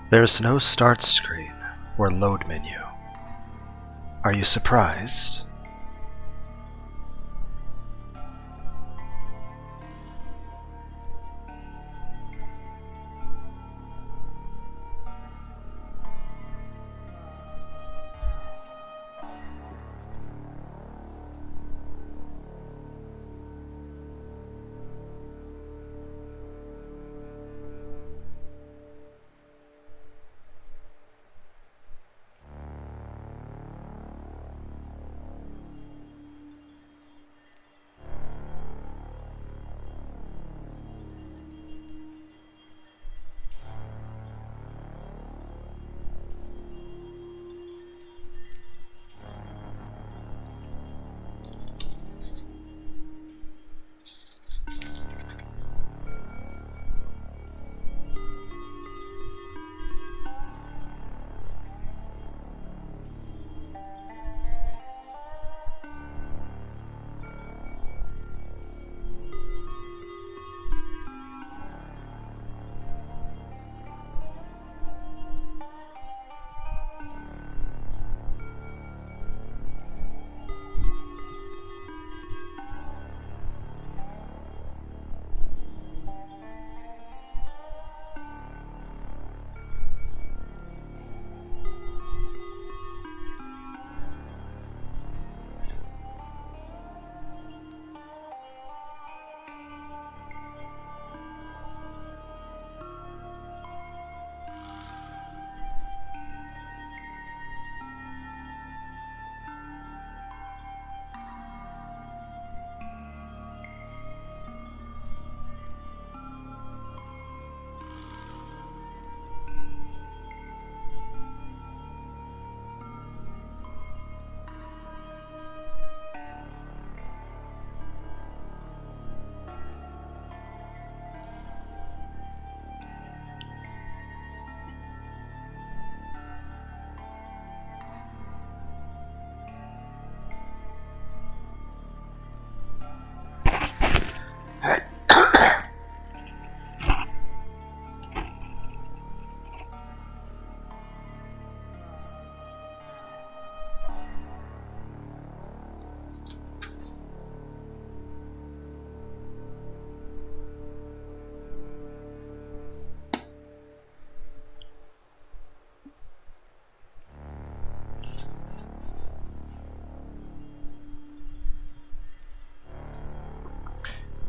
There's no start screen or load menu. Are you surprised?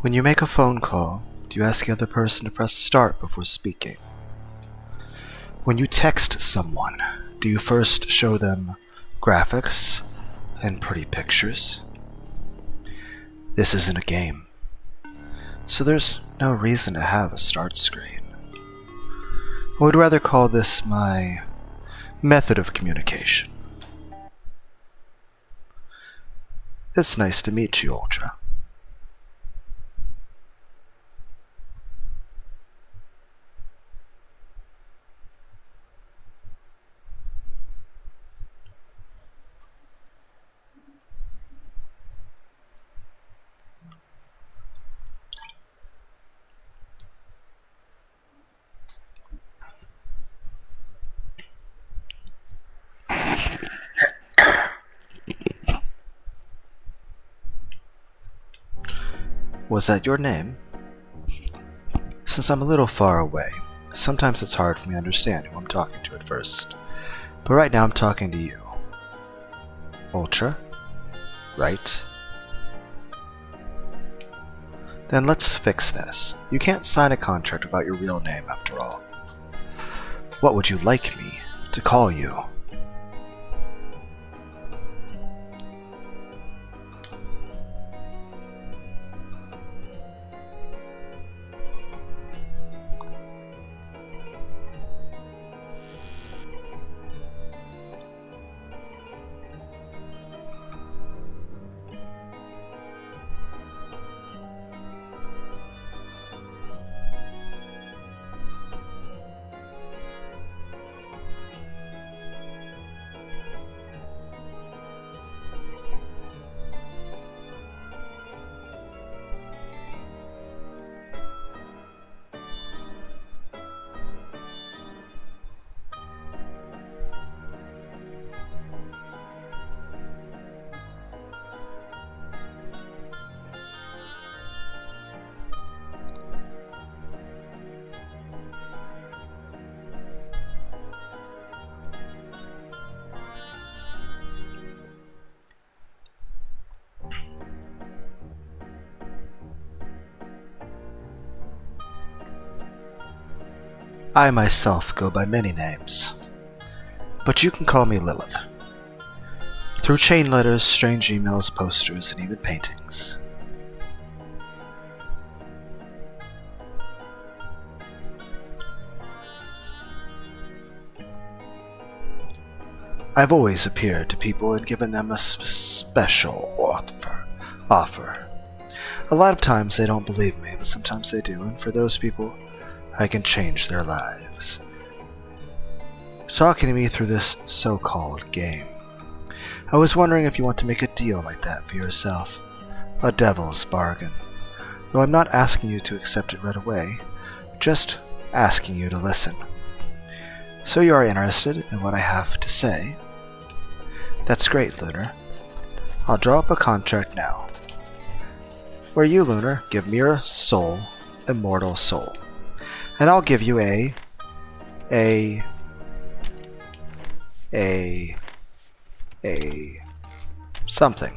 When you make a phone call, do you ask the other person to press start before speaking? When you text someone, do you first show them graphics and pretty pictures? This isn't a game, so there's no reason to have a start screen. I would rather call this my method of communication. It's nice to meet you, Ultra. Was that your name? Since I'm a little far away, sometimes it's hard for me to understand who I'm talking to at first. But right now I'm talking to you. Ultra? Right? Then let's fix this. You can't sign a contract without your real name, after all. What would you like me to call you? I myself go by many names, but you can call me Lilith. Through chain letters, strange emails, posters, and even paintings. I've always appeared to people and given them a special offer. A lot of times they don't believe me, but sometimes they do, and for those people, I can change their lives. Talking to me through this so-called game. I was wondering if you want to make a deal like that for yourself. A devil's bargain. Though I'm not asking you to accept it right away, just asking you to listen. So you are interested in what I have to say? That's great, Lunar. I'll draw up a contract now. Where you, Lunar, give mere soul, immortal soul. And I'll give you something.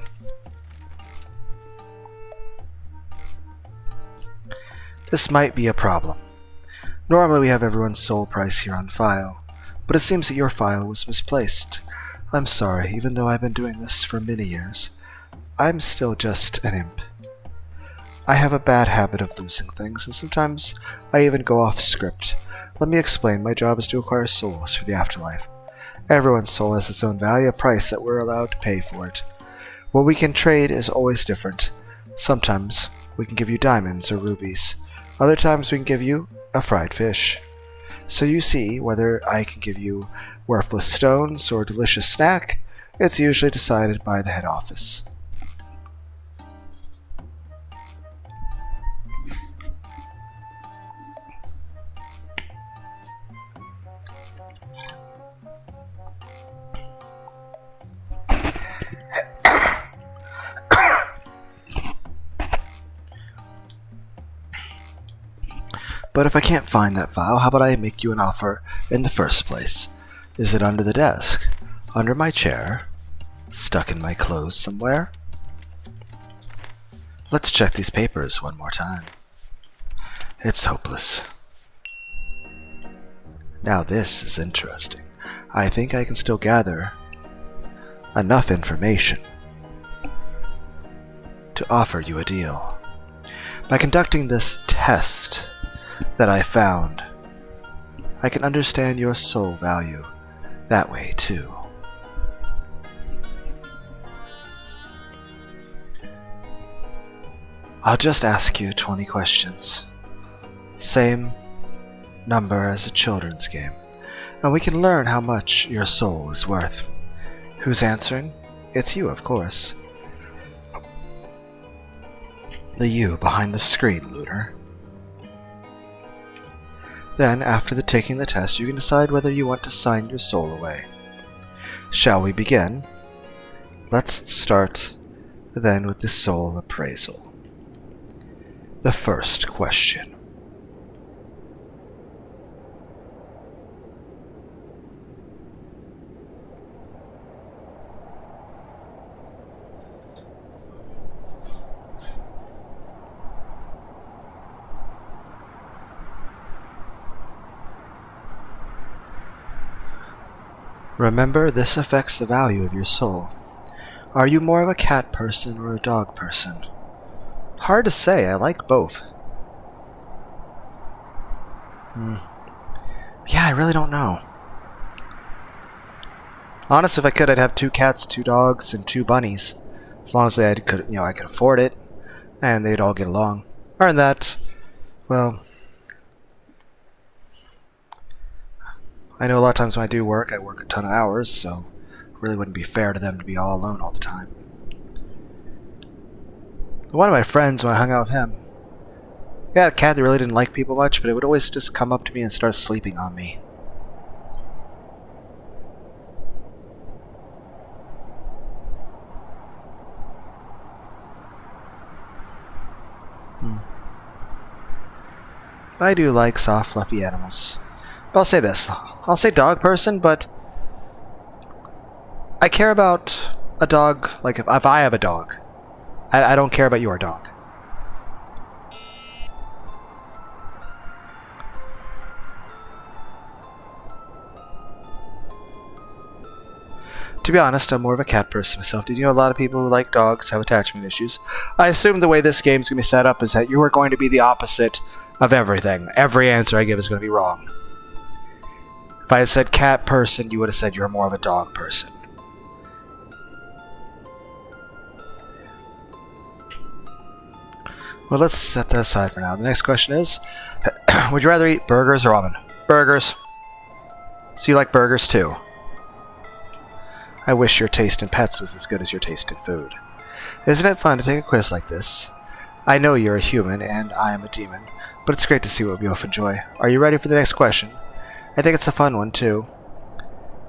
This might be a problem. Normally we have everyone's soul price here on file, but it seems that your file was misplaced. I'm sorry, even though I've been doing this for many years. I'm still just an imp. I have a bad habit of losing things, and sometimes I even go off script. Let me explain. My job is to acquire souls for the afterlife. Everyone's soul has its own value, a price that we're allowed to pay for it. What we can trade is always different. Sometimes we can give you diamonds or rubies. Other times we can give you a fried fish. So you see, whether I can give you worthless stones or a delicious snack, it's usually decided by the head office. But if I can't find that file, how about I make you an offer in the first place? Is it under the desk? Under my chair? Stuck in my clothes somewhere? Let's check these papers one more time. It's hopeless. Now this is interesting. I think I can still gather enough information to offer you a deal. By conducting this test that I found, I can understand your soul value that way too. I'll just ask you 20 questions. Same number as a children's game, and we can learn how much your soul is worth. Who's answering? It's you, of course. The you behind the screen, Lunar. Then, after taking the test, you can decide whether you want to sign your soul away. Shall we begin? Let's start then with the soul appraisal. The first question. Remember, this affects the value of your soul. Are you more of a cat person or a dog person? Hard to say, I like both. Yeah, I really don't know. Honestly, if I could, I'd have 2 cats, 2 dogs, and 2 bunnies. As long as I could afford it, and they'd all get along. Other than that, well, I know a lot of times when I work a ton of hours, so it really wouldn't be fair to them to be all alone all the time. One of my friends, when I hung out with him, he had a cat that really didn't like people much, but it would always just come up to me and start sleeping on me. I do like soft, fluffy animals. But I'll say this. I'll say dog person, but I care about a dog, like if I have a dog. I don't care about your dog. To be honest, I'm more of a cat person myself. Did you know a lot of people who like dogs have attachment issues? I assume the way this game's going to be set up is that you are going to be the opposite of everything. Every answer I give is going to be wrong. If I had said cat person, you would have said you're more of a dog person. Well, let's set that aside for now. The next question is, would you rather eat burgers or ramen? Burgers. So you like burgers too? I wish your taste in pets was as good as your taste in food. Isn't it fun to take a quiz like this? I know you're a human and I am a demon, but it's great to see what we both enjoy. Are you ready for the next question? I think it's a fun one too.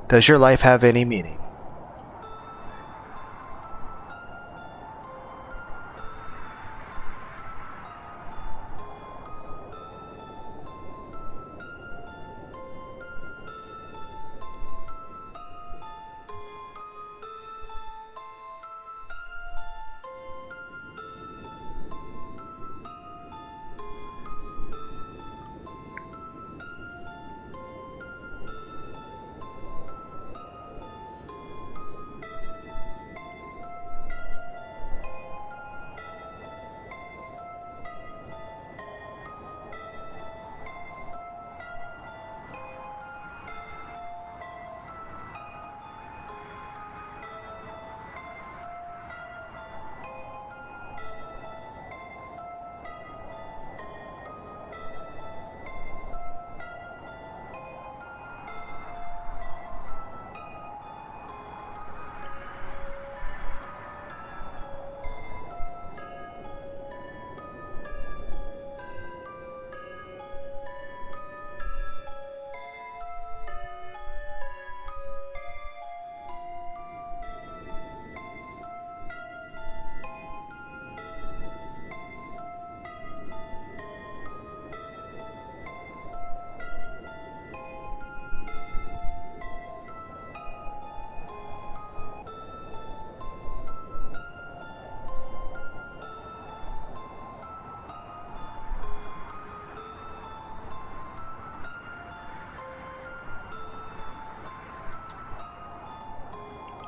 Does your life have any meaning?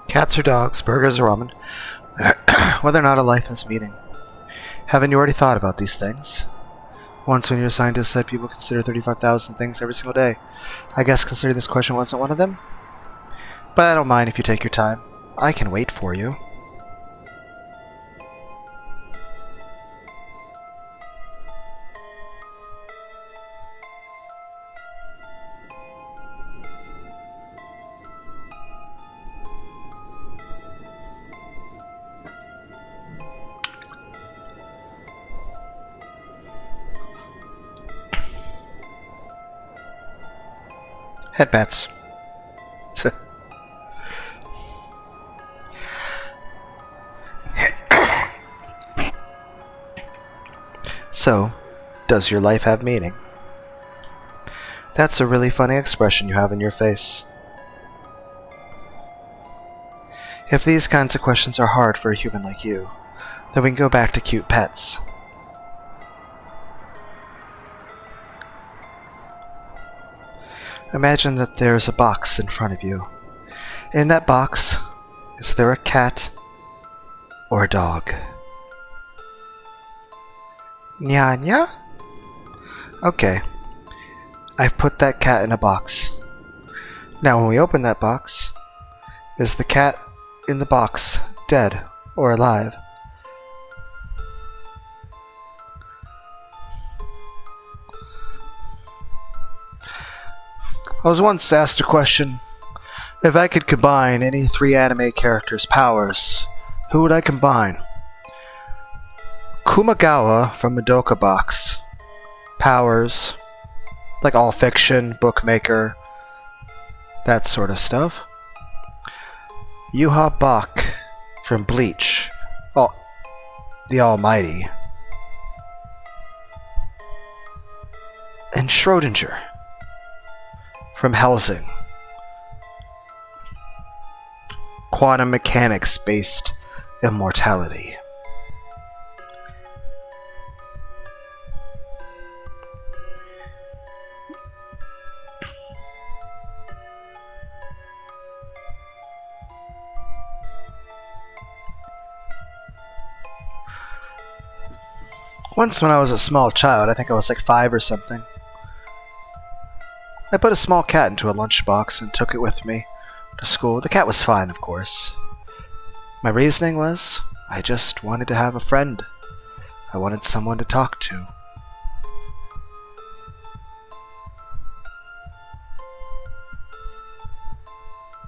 Cats or dogs, burgers or ramen, whether or not a life has meaning. Haven't you already thought about these things? Once when your scientist said people consider 35,000 things every single day. I guess considering this question wasn't one of them? But I don't mind if you take your time. I can wait for you. Headbats. So, does your life have meaning? That's a really funny expression you have in your face. If these kinds of questions are hard for a human like you, then we can go back to cute pets. Imagine that there's a box in front of you. In that box, is there a cat or a dog? Nya nya? Okay. I've put that cat in a box. Now when we open that box, is the cat in the box dead or alive? I was once asked a question. If I could combine any 3 anime characters' powers, who would I combine? Kumagawa from Madoka Box. Powers. Like all fiction, bookmaker, that sort of stuff. Yuha Bach from Bleach. Oh, the Almighty. And Schrodinger from Helsing. Quantum mechanics-based immortality. Once when I was a small child, I think I was like 5 or something, I put a small cat into a lunchbox and took it with me to school. The cat was fine, of course. My reasoning was, I just wanted to have a friend. I wanted someone to talk to.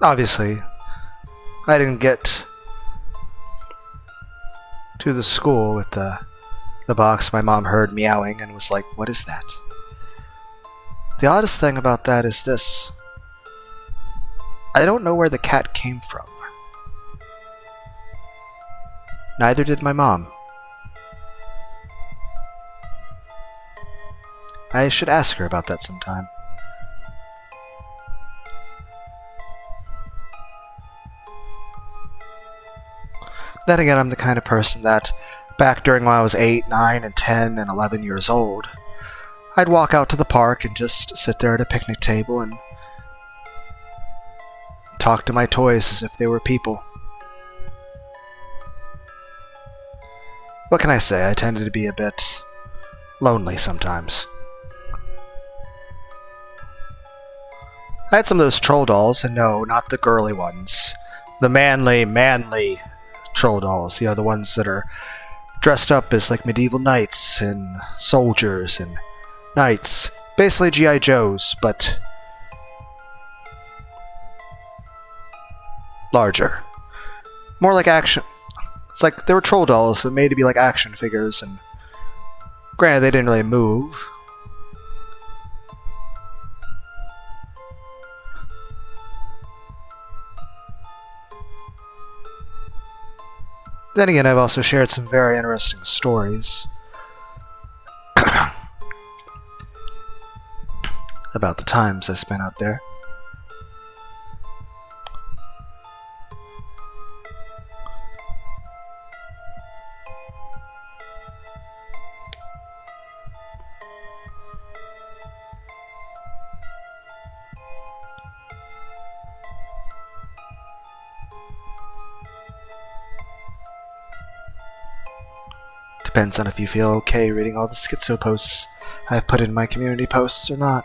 Obviously, I didn't get to the school with the box. My mom heard meowing and was like, "What is that?" The oddest thing about that is this. I don't know where the cat came from. Neither did my mom. I should ask her about that sometime. Then again, I'm the kind of person that, back during when I was 8, 9, and 10, and 11 years old, I'd walk out to the park and just sit there at a picnic table and talk to my toys as if they were people. What can I say? I tended to be a bit lonely sometimes. I had some of those troll dolls, and no, not the girly ones. The manly troll dolls. You know, the ones that are dressed up as like medieval knights and soldiers and knights. Basically G.I. Joes, but larger. More like action. It's like they were troll dolls, but made to be like action figures, and granted, they didn't really move. Then again, I've also shared some very interesting stories about the times I spent out there. Depends on if you feel okay reading all the schizo posts I've put in my community posts or not.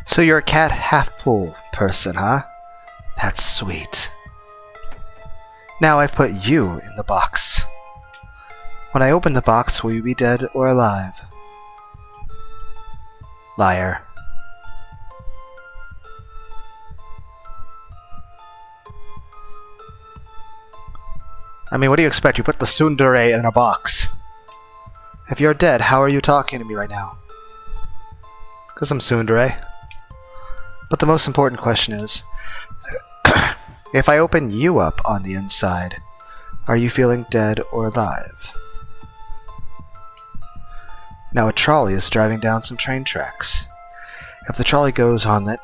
So you're a cat half-full person, huh? That's sweet. Now I've put you in the box. When I open the box, will you be dead or alive? Liar. I mean, what do you expect? You put the tsundere in a box. If you're dead, how are you talking to me right now? Because I'm tsundere. But the most important question is, if I open you up on the inside, are you feeling dead or alive? Now a trolley is driving down some train tracks. If the trolley goes on it,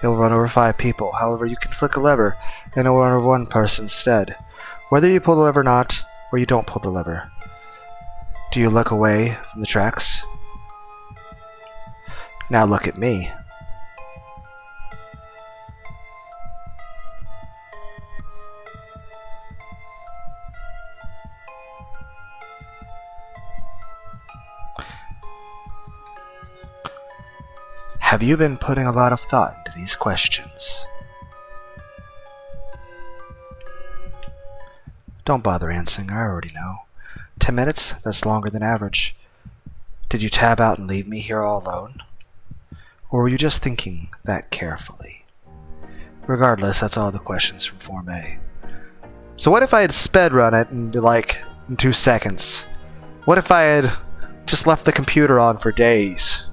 it will run over 5 people. However, you can flick a lever and it will run over 1 person instead. Whether you pull the lever or not, or you don't pull the lever. Do you look away from the tracks? Now look at me. Have you been putting a lot of thought into these questions? Don't bother answering, I already know. 10 minutes? That's longer than average. Did you tab out and leave me here all alone? Or were you just thinking that carefully? Regardless, that's all the questions from Form A. So what if I had sped run it and be like, in 2 seconds? What if I had just left the computer on for days?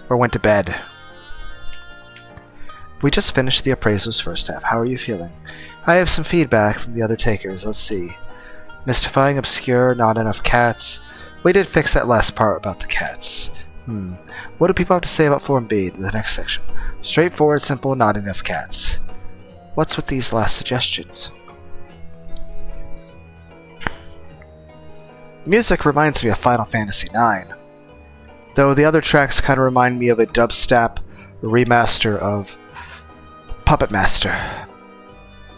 Or went to bed? We just finished the appraisal's first half. How are you feeling? I have some feedback from the other takers. Let's see. Mystifying, obscure, not enough cats. We did fix that last part about the cats. What do people have to say about Form B, the next section? Straightforward, simple, not enough cats. What's with these last suggestions? The music reminds me of Final Fantasy IX, though the other tracks kind of remind me of a dubstep remaster of Puppet Master.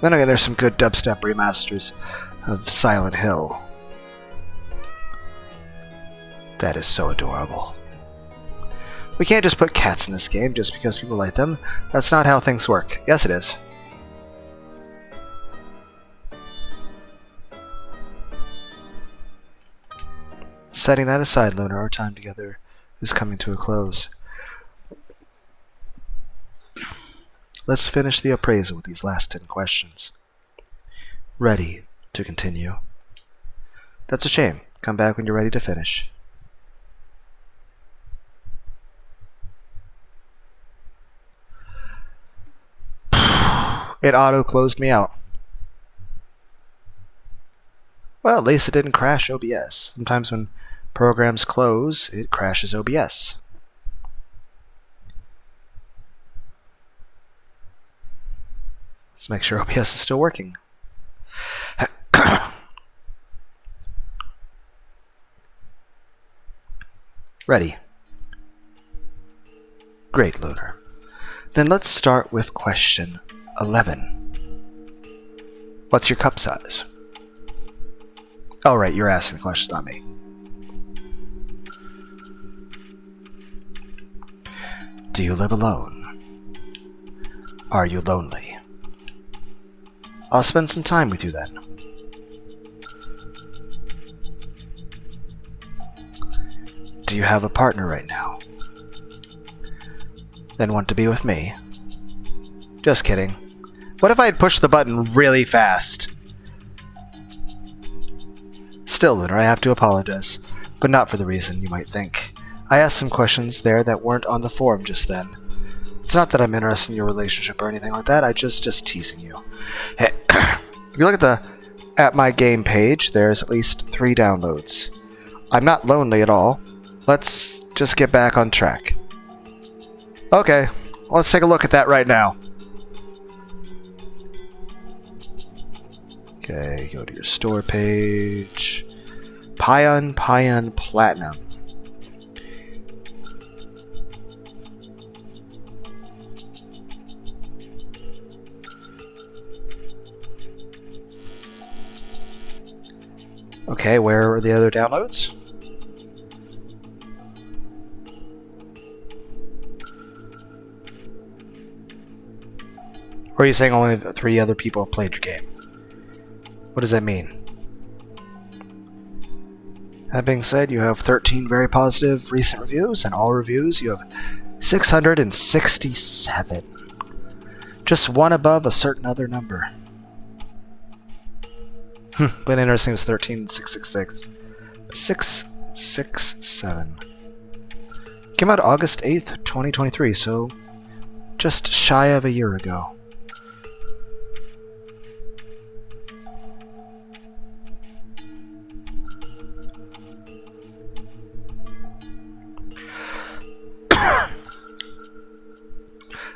Then again, there's some good dubstep remasters of Silent Hill. That is so adorable. We can't just put cats in this game just because people like them. That's not how things work. Yes, it is. Setting that aside, Lunar, our time together is coming to a close. Let's finish the appraisal with these last 10 questions. Ready to continue? That's a shame. Come back when you're ready to finish. It auto-closed me out. Well, at least it didn't crash OBS. Sometimes when programs close, it crashes OBS. Let's make sure OBS is still working. Ready? Great, Lunar. Then let's start with question 11. What's your cup size? Oh, right, you're asking the question, not me. Do you live alone? Are you lonely? I'll spend some time with you then. Do you have a partner right now? Then want to be with me? Just kidding. What if I had pushed the button really fast? Still, Lunar, I have to apologize, but not for the reason you might think. I asked some questions there that weren't on the forum just then. It's not that I'm interested in your relationship or anything like that, I just teasing you. Hey, if you look at my game page, there's at least 3 downloads. I'm not lonely at all. Let's just get back on track. Okay, let's take a look at that right now. Okay, go to your store page. Pyon Pyon Platinum. Okay, where are the other downloads? Or are you saying only 3 other people have played your game? What does that mean? That being said, you have 13 very positive recent reviews, and all reviews you have 667. Just one above a certain other number. But interesting was 13 and 666. 667. Came out August 8th, 2023, so just shy of a year ago.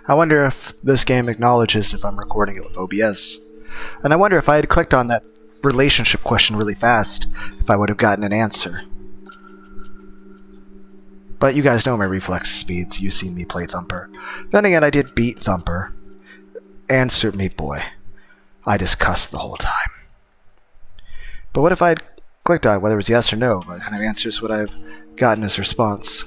I wonder if this game acknowledges if I'm recording it with OBS. And I wonder if I had clicked on that relationship question really fast, if I would have gotten an answer. But you guys know my reflex speeds. You've seen me play Thumper. Then again, I did beat Thumper. And Super Meat Boy. I just cussed the whole time. But what if I had clicked on it, whether it was yes or no? What kind of answers would I have gotten as response?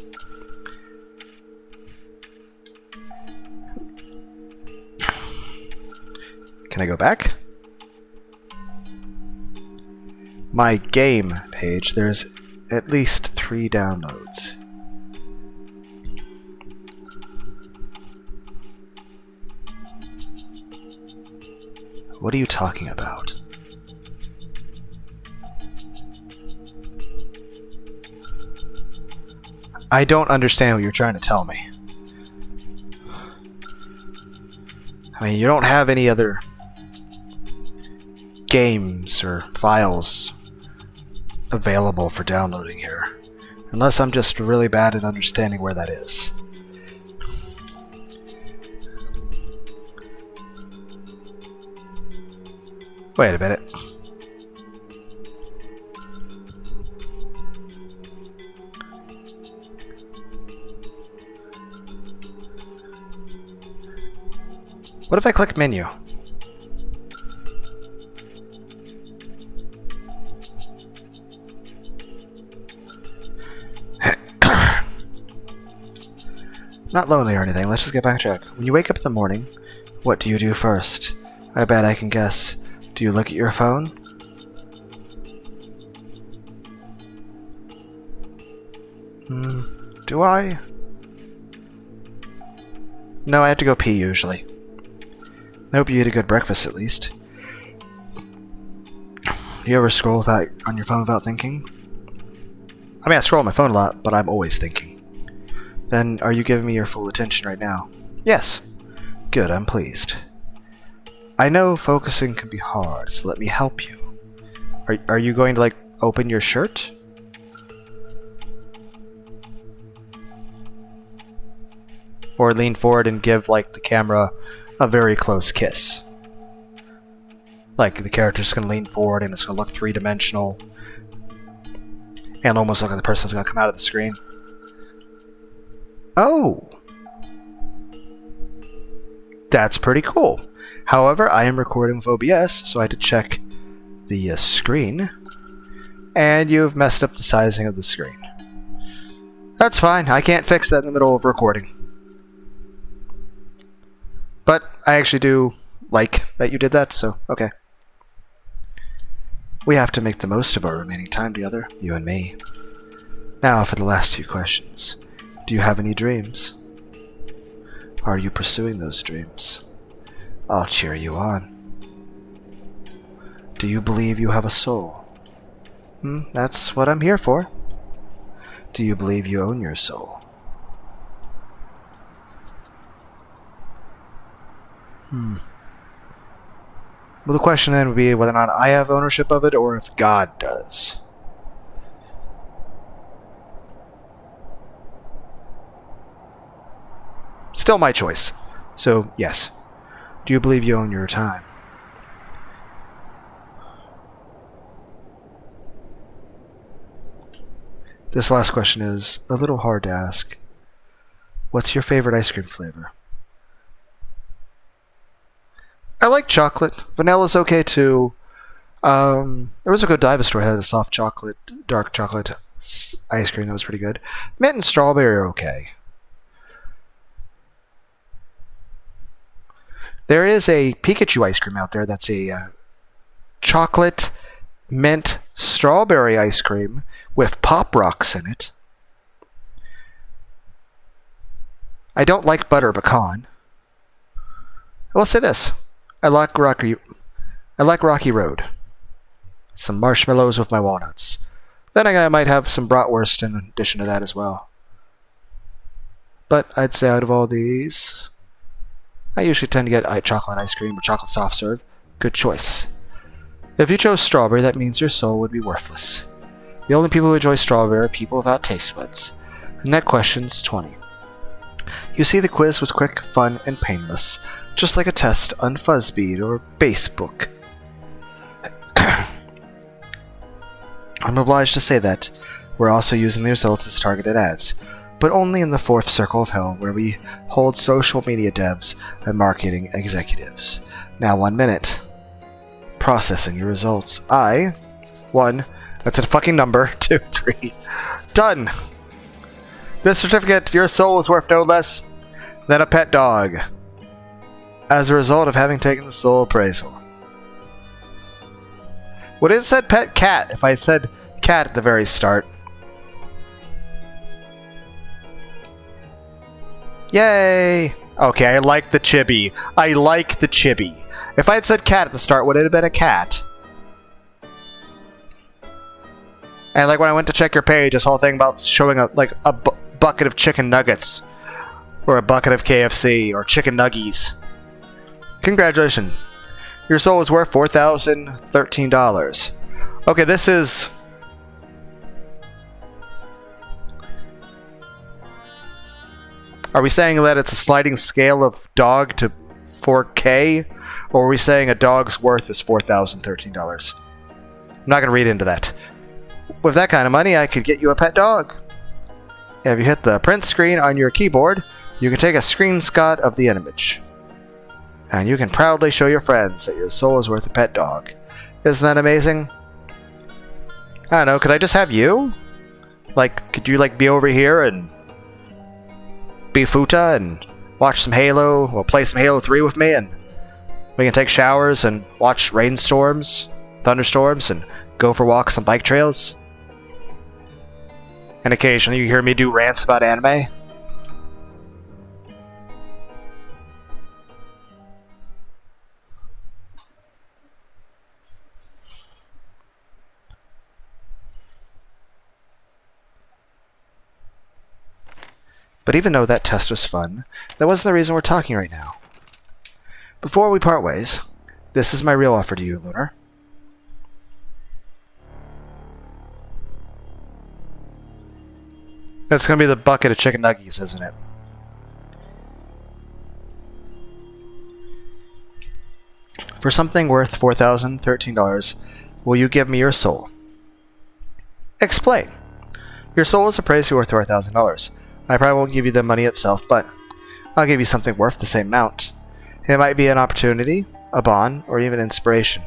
Can I go back? My game page, there's at least 3 downloads. What are you talking about? I don't understand what you're trying to tell me. I mean, you don't have any other games or files available for downloading here. Unless I'm just really bad at understanding where that is. Wait a minute. What if I click menu? Not lonely or anything, let's just get back on track. When you wake up in the morning, what do you do first? I bet I can guess. Do you look at your phone? Do I? No, I have to go pee usually. I hope you eat a good breakfast at least. You ever scroll on your phone without thinking? I mean, I scroll on my phone a lot, but I'm always thinking. Then, are you giving me your full attention right now? Yes. Good, I'm pleased. I know focusing can be hard, so let me help you. Are you going to, like, open your shirt? Or lean forward and give, like, the camera a very close kiss. Like, the character's going to lean forward and it's going to look three-dimensional. And almost look like the person's going to come out of the screen. Oh! That's pretty cool. However, I am recording with OBS, so I had to check the screen. And you've messed up the sizing of the screen. That's fine. I can't fix that in the middle of recording. But I actually do like that you did that, so okay. We have to make the most of our remaining time together, you and me. Now for the last few questions. Do you have any dreams? Are you pursuing those dreams? I'll cheer you on. Do you believe you have a soul? That's what I'm here for. Do you believe you own your soul? Well, the question then would be whether or not I have ownership of it or if God does. Still my choice. So, yes. Do you believe you own your time? This last question is a little hard to ask. What's your favorite ice cream flavor? I like chocolate. Vanilla's okay too. There was a Godiva store that had a soft chocolate, dark chocolate ice cream that was pretty good. Mint and strawberry are okay. There is a Pikachu ice cream out there that's a chocolate mint strawberry ice cream with Pop Rocks in it. I don't like butter pecan. I will say this. I like Rocky Road. Some marshmallows with my walnuts. Then I might have some bratwurst in addition to that as well. But I'd say out of all these, I usually tend to get chocolate ice cream or chocolate soft serve. Good choice. If you chose strawberry, that means your soul would be worthless. The only people who enjoy strawberry are people without taste buds. And that question's 20. You see, the quiz was quick, fun, and painless. Just like a test on Fuzzbead or Basebook. I'm obliged to say that we're also using the results as targeted ads, but only in the fourth circle of hell where we hold social media devs and marketing executives. Now 1 minute. Processing your results. 1, that's a fucking number, 2, 3. Done! This certificate, your soul is worth no less than a pet dog. As a result of having taken the soul appraisal. Would it have said pet cat if I said cat at the very start? Yay! Okay, I like the chibi. I like the chibi. If I had said cat at the start, would it have been a cat? And like when I went to check your page, this whole thing about showing a bucket of chicken nuggets. Or a bucket of KFC. Or chicken nuggies. Congratulations. Your soul is worth $4,013. Okay, this is... Are we saying that it's a sliding scale of dog to 4K? Or are we saying a dog's worth is $4,013? I'm not going to read into that. With that kind of money, I could get you a pet dog. If you hit the print screen on your keyboard, you can take a screenshot of the image. And you can proudly show your friends that your soul is worth a pet dog. Isn't that amazing? I don't know, could I just have you? Like, could you like be over here and be Futa and watch some Halo, or play some Halo 3 with me, and we can take showers and watch rainstorms, thunderstorms, and go for walks on bike trails? And occasionally you hear me do rants about anime? But even though that test was fun, that wasn't the reason we're talking right now. Before we part ways, this is my real offer to you, Lunar. That's going to be the bucket of chicken nuggets, isn't it? For something worth $4,013, will you give me your soul? Explain. Your soul is appraised to be worth $4,000. I probably won't give you the money itself, but I'll give you something worth the same amount. It might be an opportunity, a bond, or even inspiration.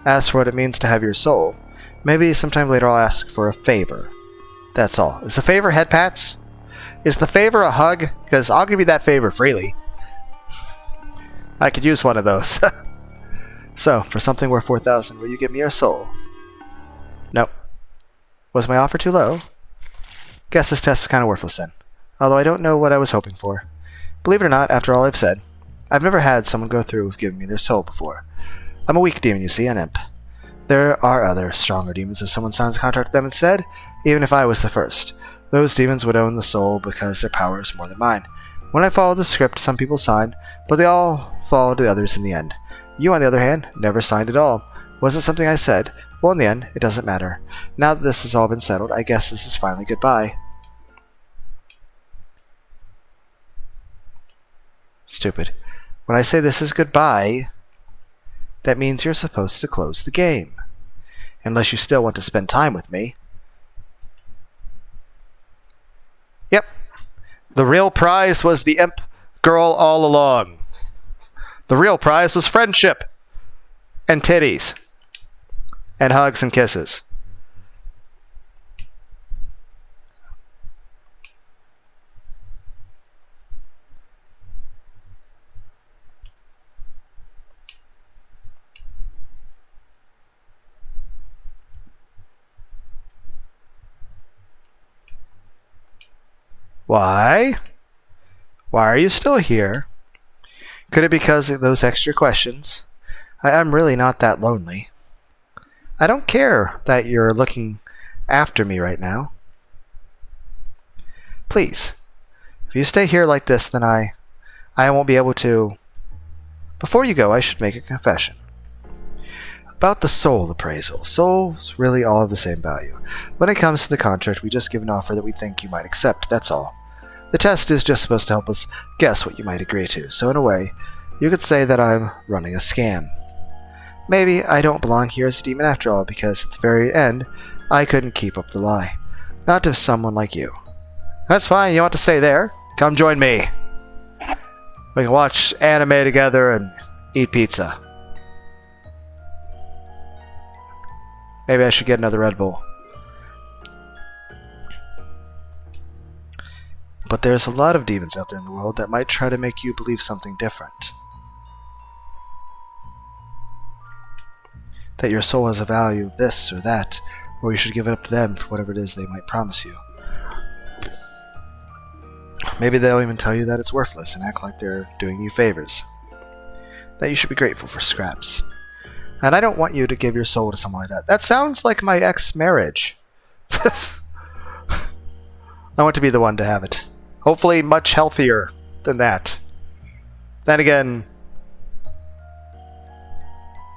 As for what it means to have your soul, maybe sometime later I'll ask for a favor. That's all. Is the favor head pats? Is the favor a hug? Because I'll give you that favor freely. I could use one of those. So, for something worth $4,000, will you give me your soul? Nope. Was my offer too low? Guess this test is kind of worthless then. Although I don't know what I was hoping for. Believe it or not, after all I've said, I've never had someone go through with giving me their soul before. I'm a weak demon, you see, an imp. There are other, stronger demons if someone signs a contract with them instead, even if I was the first. Those demons would own the soul because their power is more than mine. When I followed the script, some people signed, but they all followed the others in the end. You, on the other hand, never signed at all. Wasn't something I said. Well, in the end, it doesn't matter. Now that this has all been settled, I guess this is finally goodbye. Stupid. When I say this is goodbye, that means you're supposed to close the game. Unless you still want to spend time with me. Yep. The real prize was the imp girl all along. The real prize was friendship. And titties. And hugs and kisses. Why? Why are you still here? Could it be because of those extra questions? I'm really not that lonely. I don't care that you're looking after me right now. Please, if you stay here like this, then I won't be able to... Before you go, I should make a confession. About the soul appraisal. Soul's really all of the same value. When it comes to the contract, we just give an offer that we think you might accept, that's all. The test is just supposed to help us guess what you might agree to, so in a way, you could say that I'm running a scam. Maybe I don't belong here as a demon after all, because at the very end, I couldn't keep up the lie. Not to someone like you. That's fine, you want to stay there? Come join me. We can watch anime together and eat pizza. Maybe I should get another Red Bull. But there's a lot of demons out there in the world that might try to make you believe something different. That your soul has a value of this or that, or you should give it up to them for whatever it is they might promise you. Maybe they'll even tell you that it's worthless and act like they're doing you favors. That you should be grateful for scraps. And I don't want you to give your soul to someone like that. That sounds like my ex-marriage. I want to be the one to have it. Hopefully much healthier than that. Then again,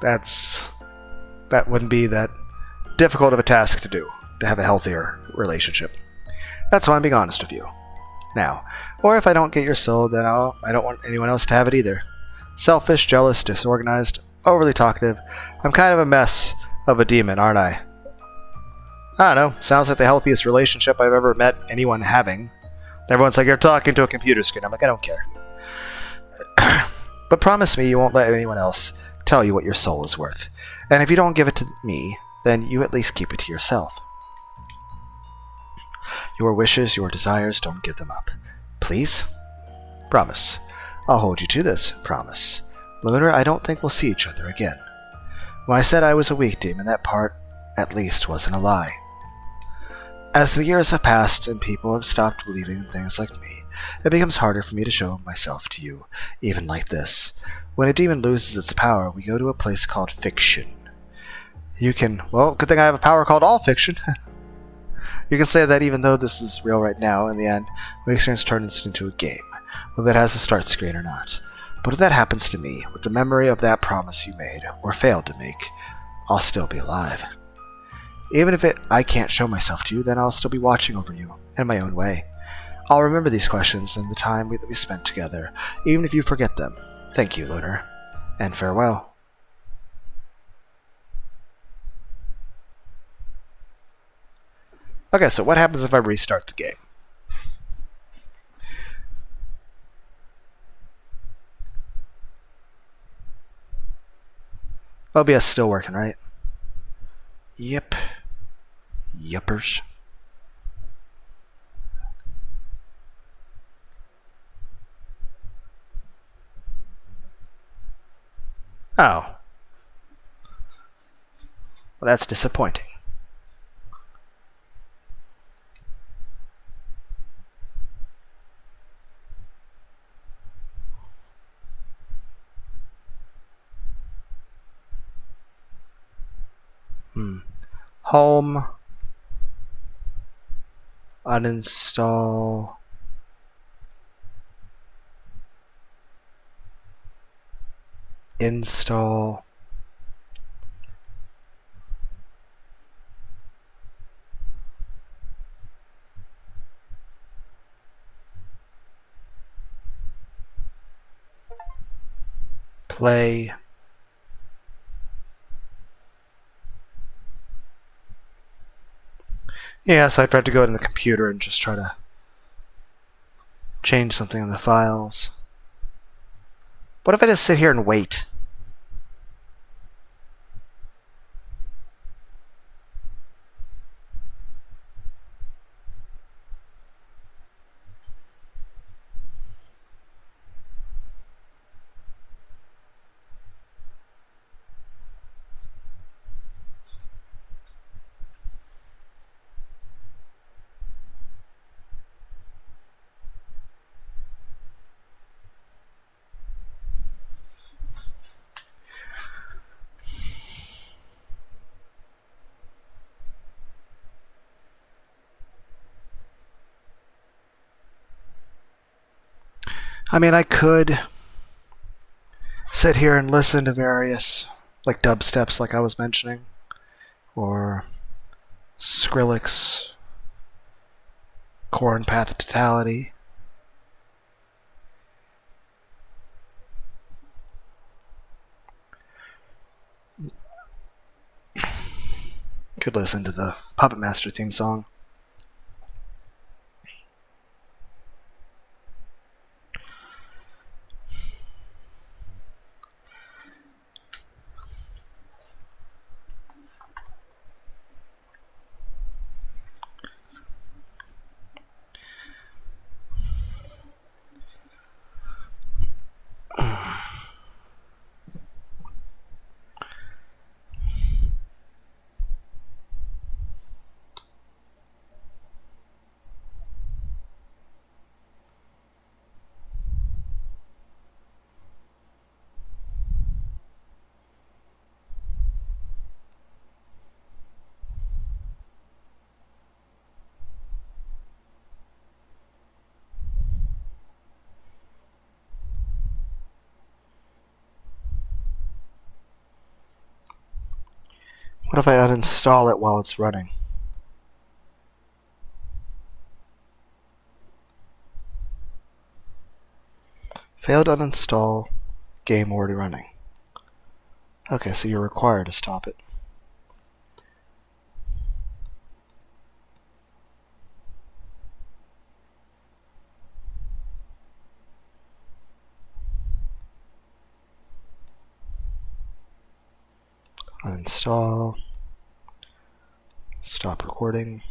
that wouldn't be that difficult of a task to do, to have a healthier relationship. That's why I'm being honest with you. Now, or if I don't get your soul, then I don't want anyone else to have it either. Selfish, jealous, disorganized, overly talkative. I'm kind of a mess of a demon, aren't I? I don't know. Sounds like the healthiest relationship I've ever met anyone having. Everyone's like, you're talking to a computer screen. I'm like, I don't care. But promise me you won't let anyone else tell you what your soul is worth. And if you don't give it to me, then you at least keep it to yourself. Your wishes, your desires, don't give them up. Please? Promise. I'll hold you to this. Promise. Lunar, I don't think we'll see each other again. When I said I was a weak demon, that part, at least, wasn't a lie. As the years have passed and people have stopped believing in things like me, it becomes harder for me to show myself to you, even like this. When a demon loses its power, we go to a place called fiction. You can, well, good thing I have a power called all fiction. You can say that even though this is real right now, in the end, we experience turns into a game, whether it has a start screen or not. But if that happens to me, with the memory of that promise you made, or failed to make, I'll still be alive. Even if I can't show myself to you, then I'll still be watching over you, in my own way. I'll remember these questions and the time that we spent together, even if you forget them. Thank you, Lunar. And farewell. Okay, so what happens if I restart the game? OBS still working, right? Yep. Yuppers. Oh. Well, that's disappointing. Home. Uninstall. Install. Play. Yeah, so I tried to go in the computer and just try to change something in the files. What if I just sit here and wait? I mean, I could sit here and listen to various, like dubsteps like I was mentioning, or Skrillex, Corn Path to Totality. Could listen to the Puppet Master theme song. What if I uninstall it while it's running? Failed uninstall. game already running. Okay, so you're required to stop it. Uninstall. Stop recording.